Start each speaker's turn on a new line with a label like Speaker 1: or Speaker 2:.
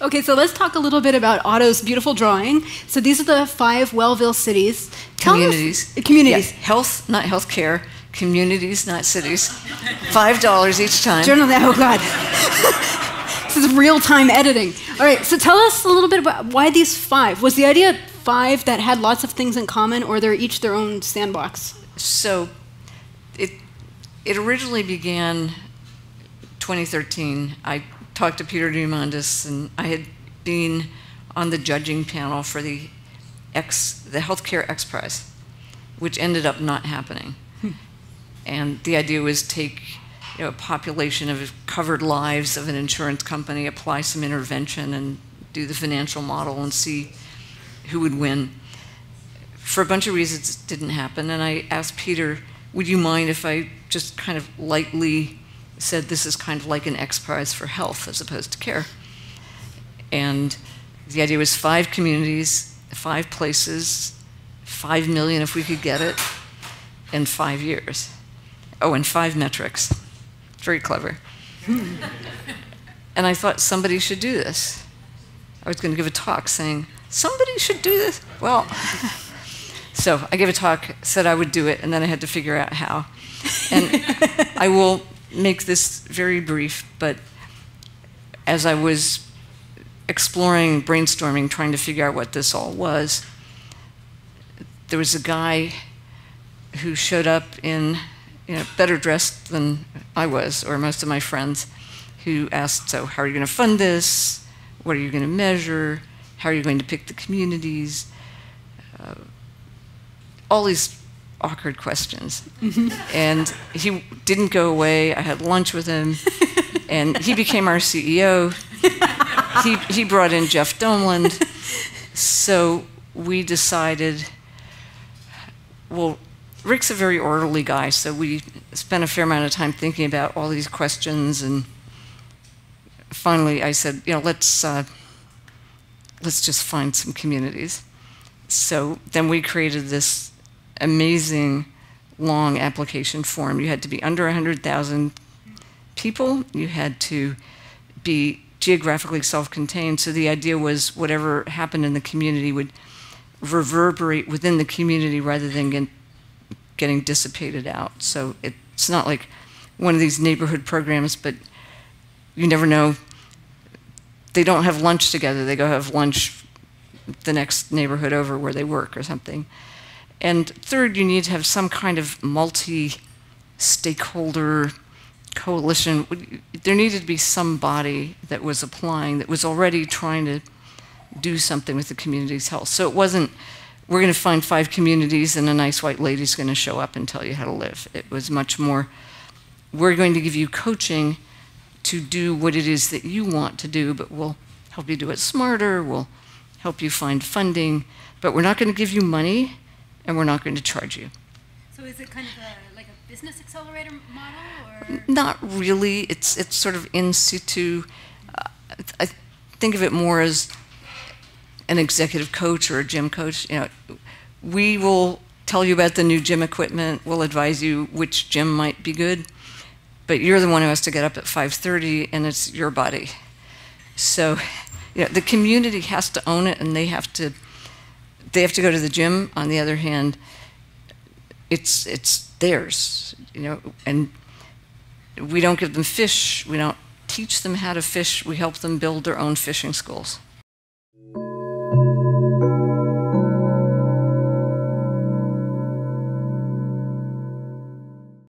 Speaker 1: Okay, so let's talk a little bit about Otto's beautiful drawing. So these are the 5 Wellville cities.
Speaker 2: Communities.
Speaker 1: Communities.
Speaker 2: Yeah. Health, not healthcare. Communities, not cities. $5 each time.
Speaker 1: Journal that, oh God. This is real-time editing. All right, so tell us a little bit about why these 5. Was the idea 5 that had lots of things in common, or they're each their own sandbox?
Speaker 2: So it originally began 2013. I talked to Peter Diamandis, and I had been on the judging panel for the Healthcare X Prize, which ended up not happening. And the idea was take a population of covered lives of an insurance company, apply some intervention, and do the financial model and see who would win. For a bunch of reasons, it didn't happen. And I asked Peter, would you mind if I just kind of lightly said this is kind of like an X Prize for health as opposed to care? And the idea was 5 communities, 5 places, 5 million if we could get it, in 5 years. Oh, and 5 metrics. Very clever. And I thought somebody should do this. I was going to give a talk saying, somebody should do this. Well, so I gave a talk, said I would do it, and then I had to figure out how. And I will make this very brief, but as I was exploring, brainstorming, trying to figure out what this all was, there was a guy who showed up in, better dressed than I was, or most of my friends, who asked, so how are you going to fund this? What are you going to measure? How are you going to pick the communities? All these awkward questions. And he didn't go away. I had lunch with him, and he became our CEO. He brought in Jeff Domland. So we decided, well, Rick's a very orderly guy, so we spent a fair amount of time thinking about all these questions, and finally I said, let's just find some communities. So then we created this amazing long application form. You had to be under 100,000 people. You had to be geographically self-contained. So the idea was whatever happened in the community would reverberate within the community rather than getting dissipated out. So it's not like one of these neighborhood programs, but you never know. They don't have lunch together. They go have lunch the next neighborhood over where they work or something. And third, you need to have some kind of multi-stakeholder coalition. There needed to be some body that was applying, that was already trying to do something with the community's health. So it wasn't, we're going to find 5 communities and a nice white lady's going to show up and tell you how to live. It was much more, we're going to give you coaching to do what it is that you want to do, but we'll help you do it smarter, we'll help you find funding, but we're not going to give you money, and we're not going to charge you.
Speaker 1: So is it kind of like a business accelerator model, or?
Speaker 2: Not really. It's sort of in situ. I think of it more as an executive coach or a gym coach. We will tell you about the new gym equipment. We'll advise you which gym might be good, but you're the one who has to get up at 5:30, and it's your body. So, the community has to own it, and they have to go to the gym. On the other hand, it's theirs, and we don't give them fish. We don't teach them how to fish. We help them build their own fishing schools.